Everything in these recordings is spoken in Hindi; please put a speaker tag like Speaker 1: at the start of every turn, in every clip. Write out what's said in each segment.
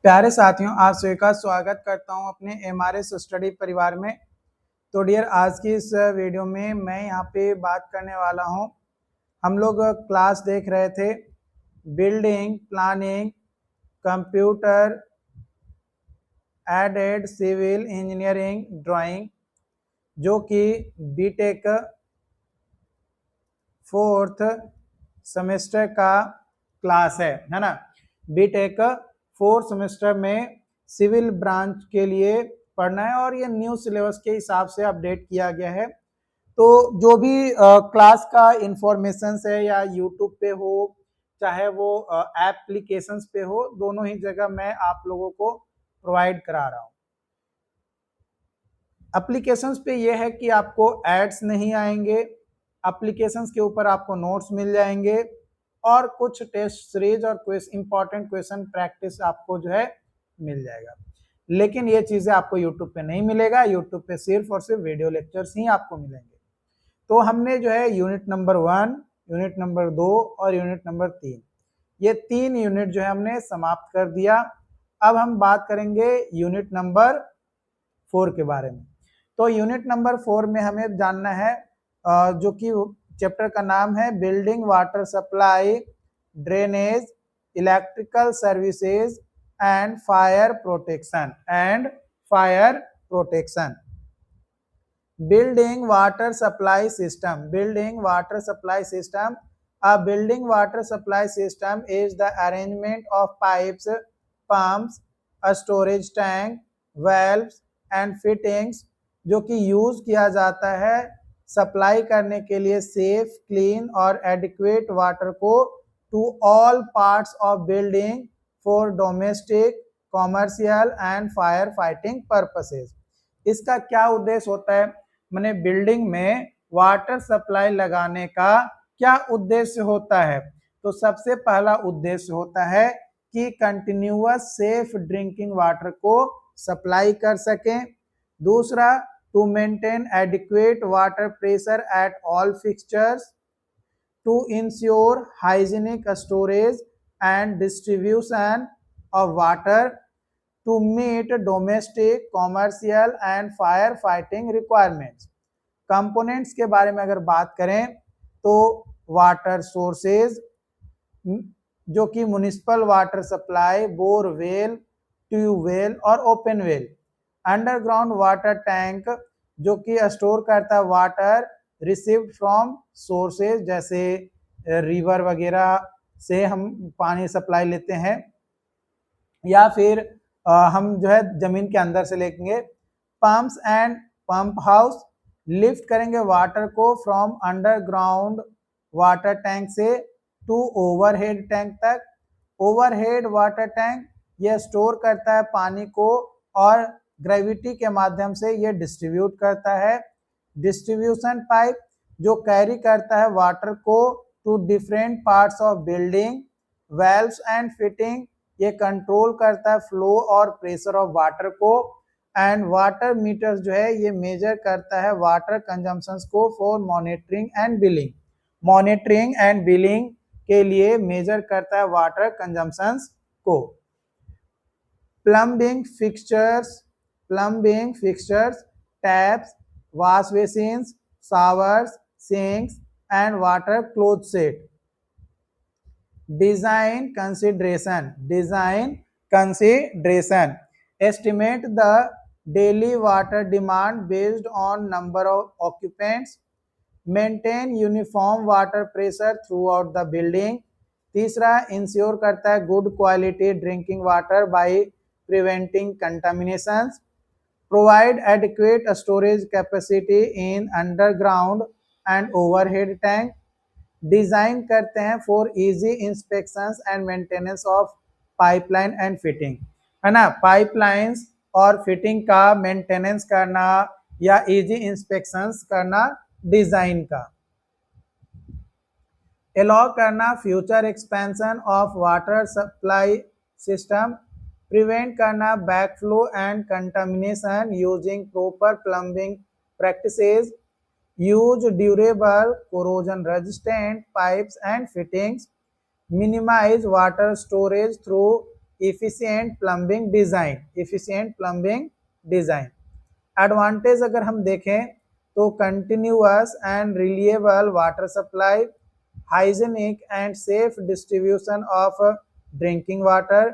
Speaker 1: प्यारे साथियों, आप सभी का स्वागत करता हूं अपने एमआरएस स्टडी परिवार में। तो डियर, आज की इस वीडियो में मैं यहां पे बात करने वाला हूं। हम लोग क्लास देख रहे थे building planning computer aided civil engineering drawing, जो कि बीटेक फोर्थ सेमेस्टर का क्लास है ना। बीटेक फोर्थ सेमेस्टर में सिविल ब्रांच के लिए पढ़ना है और ये न्यू सिलेबस के हिसाब से अपडेट किया गया है। तो जो भी क्लास का इंफॉर्मेशन है या यूट्यूब पे हो चाहे वो एप्लीकेशंस पे हो, दोनों ही जगह मैं आप लोगों को प्रोवाइड करा रहा हूँ। एप्लीकेशंस पे ये है कि आपको एड्स नहीं आएंगे, एप्लीकेशंस के ऊपर आपको नोट्स मिल जाएंगे और कुछ टेस्ट सीरीज और इंपॉर्टेंट क्वेश्चन प्रैक्टिस आपको जो है मिल जाएगा। लेकिन ये चीजें आपको यूट्यूब पे नहीं मिलेगा। यूट्यूब पे सिर्फ और सिर्फ वीडियो लेक्चर्स ही आपको मिलेंगे। तो हमने जो है यूनिट नंबर 1, यूनिट नंबर 2 और यूनिट नंबर 3, ये 3 यूनिट जो है हमने समाप्त कर दिया। अब हम बात करेंगे यूनिट नंबर 4 के बारे में। तो यूनिट नंबर 4 में हमें जानना है जो कि चैप्टर का नाम है building water supply drainage electrical services and fire protection building water supply system. Building water supply system. A building water supply system is the arrangement of pipes, pumps, a storage tank, valves and fittings जो कि यूज किया जाता है सप्लाई करने के लिए सेफ, क्लीन और एडिक्वेट वाटर को to all parts of building for domestic, commercial and fire fighting purposes. इसका क्या उद्देश्य होता है, मैंने बिल्डिंग में वाटर सप्लाई लगाने का क्या उद्देश्य होता है? तो सबसे पहला उद्देश्य होता है कि कंटिन्यूअस सेफ ड्रिंकिंग वाटर को सप्लाई कर सकें। दूसरा, to maintain adequate water pressure at all fixtures, to ensure hygienic storage and distribution of water, to meet domestic, commercial and fire fighting requirements. Components के बारे में अगर बात करें तो वाटर सोर्सेज, जो कि municipal water supply, borewell, tubewell और open well. Underground water tank, जो कि स्टोर करता है वाटर रिसीव्ड फ्रॉम सोर्सेज, जैसे रिवर वगैरह से हम पानी सप्लाई लेते हैं, या फिर हम जो है जमीन के अंदर से लेंगे। Pumps and pump house, lift करेंगे वाटर को फ्रॉम अंडरग्राउंड वाटर टैंक से टू ओवरहेड टैंक तक। ओवरहेड वाटर टैंक ये स्टोर करता है पानी को और ग्रेविटी के माध्यम से ये डिस्ट्रीब्यूट करता है। डिस्ट्रीब्यूशन पाइप, जो कैरी करता है वाटर को to different parts of building. Valves and fitting, ये कंट्रोल करता है फ्लो और प्रेशर ऑफ वाटर को। एंड वाटर मीटर्स जो है ये मेजर करता है वाटर कंजम्पशंस को for monitoring and billing. Monitoring and billing के लिए मेजर करता है वाटर कंजम्पशंस को। Plumbing fixtures, taps, wash basins, showers, sinks and water closet. Design consideration, estimate the daily water demand based on number of occupants, maintain uniform water pressure throughout the building। तीसरा, इंश्योर करता है good quality drinking water by preventing contaminations. Provide adequate storage capacity in underground and overhead tank. Design करते हैं for easy inspections and maintenance of pipeline and fitting, है ना। पाइपलाइंस और फिटिंग का मेंटेनेंस करना या इजी इंस्पेक्शंस करना डिजाइन का। अलाउ करना future expansion of water supply system. Prevent करना backflow and contamination using proper plumbing practices. Use durable, corrosion-resistant pipes and fittings. Minimize water storage through efficient plumbing design. Advantage अगर हम देखें तो continuous and reliable water supply, hygienic and safe distribution of drinking water,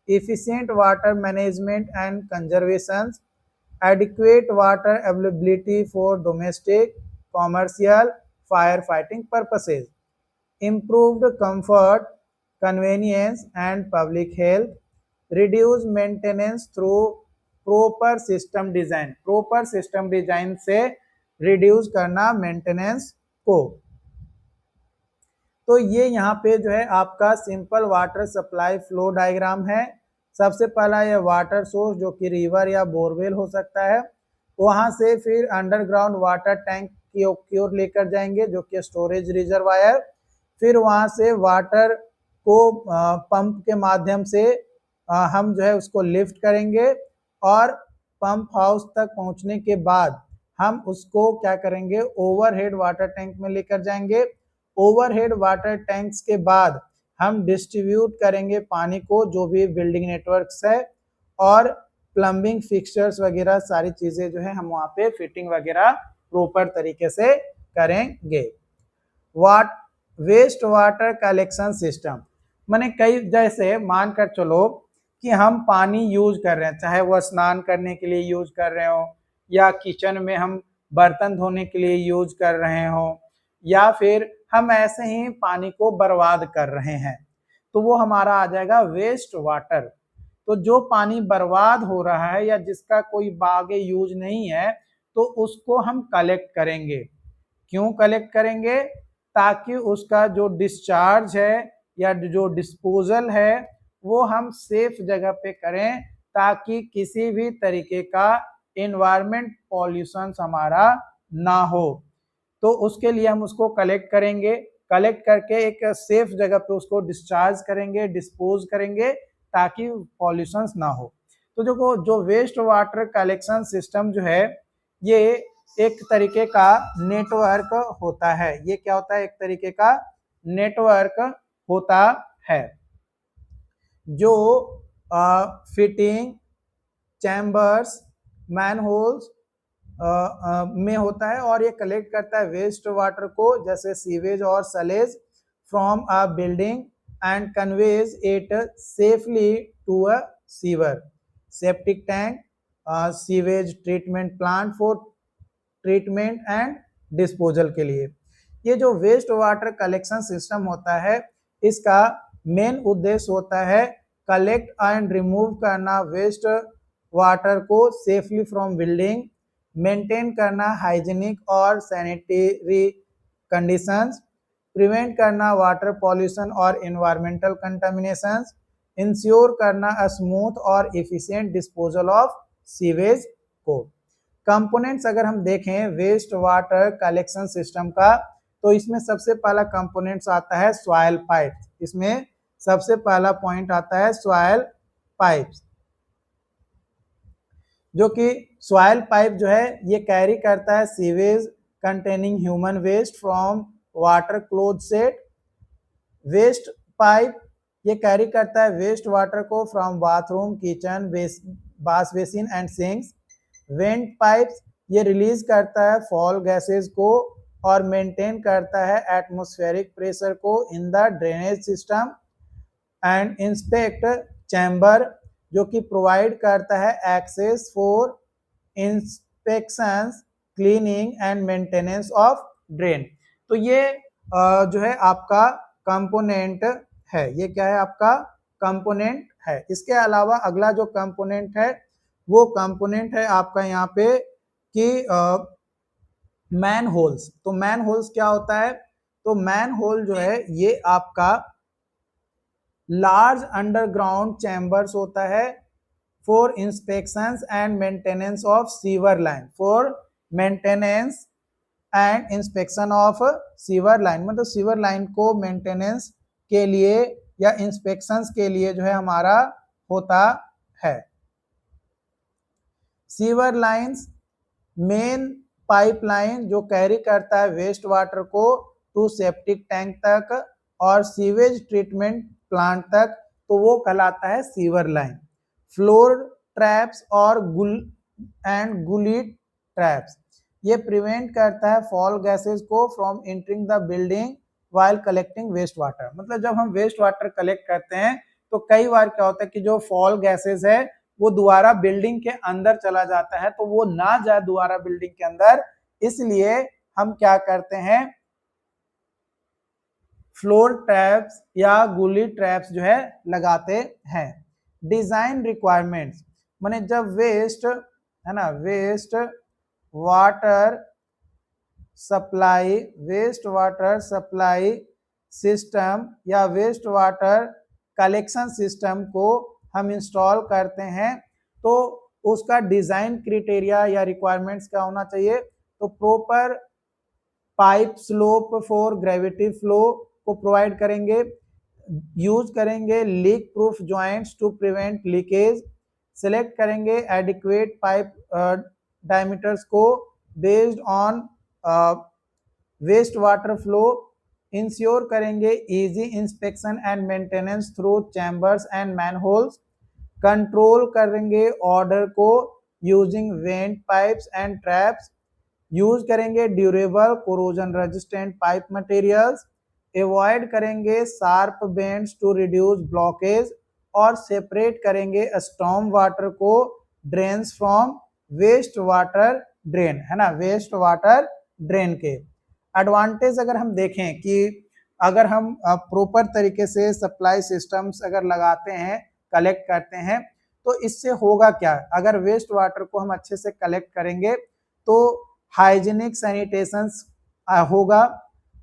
Speaker 1: efficient water management and conservation, adequate water availability for domestic, commercial, firefighting purposes, improved comfort, convenience and public health, reduce maintenance through proper system design से reduce करना maintenance को। तो ये यहाँ पे जो है आपका simple water supply flow diagram है। सबसे पहला ये वाटर सोर्स जो कि रिवर या बोरवेल हो सकता है, वहां से फिर अंडरग्राउंड वाटर टैंक की ओर लेकर जाएंगे जो कि स्टोरेज रिजर्वायर, फिर वहां से वाटर को पंप के माध्यम से हम जो है उसको लिफ्ट करेंगे और पंप हाउस तक पहुंचने के बाद हम उसको क्या करेंगे, ओवरहेड वाटर टैंक में लेकर जाएंगे। ओवरहेड वाटर टैंक्स के बाद हम डिस्ट्रीब्यूट करेंगे पानी को जो भी बिल्डिंग नेटवर्क्स है, और प्लम्बिंग फिक्सचर्स वगैरह सारी चीजें जो है हम वहां पे फिटिंग वगैरह प्रॉपर तरीके से करेंगे। वेस्ट वाटर कलेक्शन सिस्टम माने कई, जैसे मानकर चलो कि हम पानी यूज कर रहे हैं, चाहे वह स्नान करने के लिए यूज कर रहे हो या किचन में हम बर्तन धोने के लिए यूज कर रहे हो, या फिर हम ऐसे ही पानी को बर्बाद कर रहे हैं, तो वो हमारा आ जाएगा वेस्ट वाटर। तो जो पानी बर्बाद हो रहा है या जिसका कोई आगे यूज नहीं है, तो उसको हम कलेक्ट करेंगे। क्यों कलेक्ट करेंगे? ताकि उसका जो डिस्चार्ज है या जो डिस्पोजल है वो हम सेफ जगह पे करें, ताकि किसी भी तरीके का एनवायरमेंट पॉल्यूशन हमारा ना हो। तो उसके लिए हम उसको कलेक्ट करेंगे, कलेक्ट करके एक सेफ जगह पे उसको डिस्चार्ज करेंगे, डिस्पोज करेंगे, ताकि पॉल्यूशन ना हो। तो जो वेस्ट वाटर कलेक्शन सिस्टम जो है, ये एक तरीके का नेटवर्क होता है। ये क्या होता है? एक तरीके का नेटवर्क होता है जो फिटिंग, चैम्बर्स, मैनहोल्स में होता है, और ये कलेक्ट करता है वेस्ट वाटर को, जैसे सीवेज और sludge from a building and conveys it safely to a sewer, septic tank, sewage treatment plant for treatment and disposal के लिए। ये जो वेस्ट वाटर कलेक्शन सिस्टम होता है, इसका मेन उद्देश्य होता है कलेक्ट एंड रिमूव करना वेस्ट वाटर को सेफली फ्रॉम बिल्डिंग, मेंटेन करना हाइजीनिक और सैनिटरी कंडीशंस, प्रिवेंट करना वाटर पॉल्यूशन और एनवायरमेंटल कंटामिनेशंस, इंश्योर करना अ स्मूथ और एफिशिएंट डिस्पोजल ऑफ सीवेज को। कंपोनेंट्स अगर हम देखें वेस्ट वाटर कलेक्शन सिस्टम का, तो इसमें सबसे पहला कंपोनेंट्स आता है सॉइल पाइप्स। इसमें सबसे पहला पॉइंट आता है सॉइल पाइप्स, जो कि सॉइल पाइप जो है ये कैरी करता है sewage containing human waste from water closet. Waste pipe ये कैरी करता है वेस्ट वाटर को from bathroom, kitchen, bath basin and sinks. Vent pipes ये रिलीज करता है फॉल गैसेज को और मेंटेन करता है एटमॉस्फेरिक प्रेशर को in the drainage system. And inspect chamber जो कि प्रोवाइड करता है access for inspections, cleaning and maintenance of drain. तो ये जो है आपका कंपोनेंट है। ये क्या है? आपका कंपोनेंट है। इसके अलावा अगला जो कंपोनेंट है वो कंपोनेंट है आपका यहाँ पे कि मैन होल्स। तो मैन होल्स क्या होता है? तो मैन होल जो है ये आपका लार्ज अंडरग्राउंड चैम्बर्स होता है for inspections and maintenance of sewer line, for maintenance and inspection of sewer line. मतलब सीवर लाइन को मेंटेनेंस के लिए या इंस्पेक्शंस के लिए जो है हमारा होता है। सीवर लाइंस मेन पाइपलाइन जो कैरी करता है वेस्ट वाटर को टू सेप्टिक टैंक तक और सीवेज ट्रीटमेंट प्लांट तक। तो वो कहलाता है सीवर लाइन। फ्लोर ट्रैप्स और गुली ट्रैप्स, ये प्रिवेंट करता है फॉल गैसेस को from entering the building while collecting waste water. मतलब जब हम वेस्ट वाटर कलेक्ट करते हैं तो कई बार क्या होता है कि जो फॉल गैसेस है वो दोबारा बिल्डिंग के अंदर चला जाता है, तो वो ना जाए दोबारा बिल्डिंग के अंदर, इसलिए हम क्या करते हैं, फ्लोर ट्रैप्स या गुली ट्रैप्स जो है लगाते हैं। डिजाइन रिक्वायरमेंट्स, माने जब वेस्ट है ना, वेस्ट वाटर सप्लाई सिस्टम या वेस्ट वाटर कलेक्शन सिस्टम को हम इंस्टॉल करते हैं, तो उसका डिजाइन क्राइटेरिया या रिक्वायरमेंट्स क्या होना चाहिए, तो proper pipe slope for gravity flow को प्रोवाइड करेंगे, यूज करेंगे leak proof joints to prevent leakage, select करेंगे एडिक्वेट पाइप डायमीटर्स को based on waste water flow, ensure करेंगे easy inspection and maintenance through chambers and manholes, control करेंगे ऑर्डर को using vent pipes and traps, use करेंगे durable corrosion resistant pipe materials, avoid करेंगे sharp bends to reduce blockage, और सेपरेट करेंगे स्टॉर्म वाटर को drains from waste water drain, है ना, वेस्ट वाटर ड्रेन के। एडवांटेज अगर हम देखें कि अगर हम प्रॉपर तरीके से सप्लाई सिस्टम्स अगर लगाते हैं, कलेक्ट करते हैं, तो इससे होगा क्या, अगर वेस्ट वाटर को हम अच्छे से कलेक्ट करेंगे तो हाइजीनिक सैनिटेशन होगा,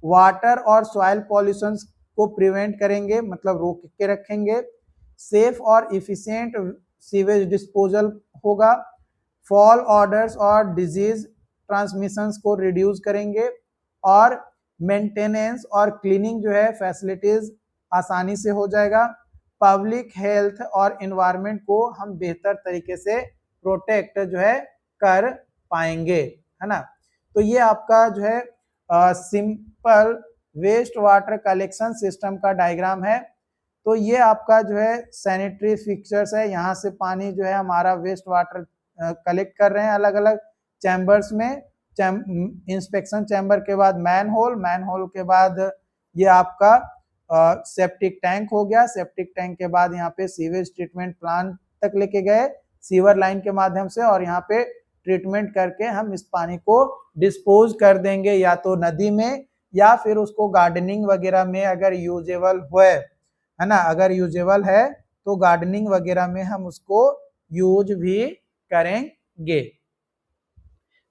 Speaker 1: वाटर और सॉइल पॉल्यूशन को प्रिवेंट करेंगे, मतलब रोक के रखेंगे, सेफ और इफिशिएंट सीवेज डिस्पोजल होगा, फॉल ऑर्डर्स और डिजीज ट्रांसमिशंस को रिड्यूस करेंगे, और मेंटेनेंस और क्लीनिंग जो है फैसिलिटीज आसानी से हो जाएगा, पब्लिक हेल्थ और एनवायरनमेंट को हम बेहतर तरीके से प्रोटेक्ट जो है कर पाएंगे, है ना। तो ये आपका जो है simple waste water collection system का डायग्राम है। तो ये आपका जो है सैनिटरी फिक्चर्स है, यहाँ से पानी जो है हमारा वेस्ट वाटर कलेक्ट कर रहे हैं अलग अलग चैम्बर्स में, इंस्पेक्शन चैम्बर के बाद मैनहोल के बाद ये आपका सेप्टिक टैंक हो गया, सेप्टिक टैंक के बाद यहाँ पे सीवेज ट्रीटमेंट प्लांट तक लेके गए सीवर लाइन के माध्यम से, और यहाँ पे ट्रीटमेंट करके हम इस पानी को डिस्पोज कर देंगे या तो नदी में या फिर उसको गार्डनिंग वगैरह में अगर यूजेबल है ना, अगर यूजेबल है तो गार्डनिंग वगैरह में हम उसको यूज भी करेंगे।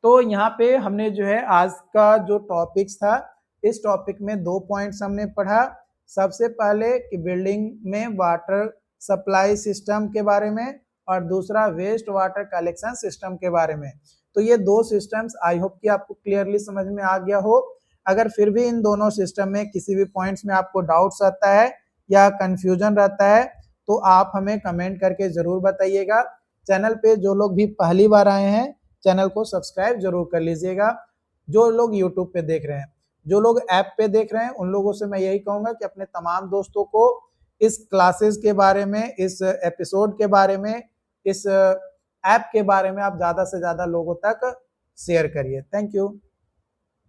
Speaker 1: तो यहाँ पे हमने जो है आज का जो टॉपिक्स था, इस टॉपिक में 2 पॉइंट्स हमने पढ़ा। सबसे पहले कि बिल्डिंग में वाटर सप्लाई सिस्टम के बारे में, और दूसरा वेस्ट वाटर कलेक्शन सिस्टम के बारे में। तो ये 2 सिस्टम्स आई होप कि आपको क्लियरली समझ में आ गया हो। अगर फिर भी इन दोनों सिस्टम में किसी भी पॉइंट्स में आपको डाउट्स आता है या कंफ्यूजन रहता है तो आप हमें कमेंट करके जरूर बताइएगा। चैनल पे जो लोग भी पहली बार आए हैं चैनल को सब्सक्राइब जरूर कर लीजिएगा। जो लोग यूट्यूब पे देख रहे हैं, जो लोग ऐप पे देख रहे हैं, उन लोगों से मैं यही कहूंगा कि अपने तमाम दोस्तों को इस क्लासेस के बारे में, इस एपिसोड के बारे में, इस ऐप के बारे में आप ज्यादा से ज्यादा लोगों तक शेयर करिए। Thank you.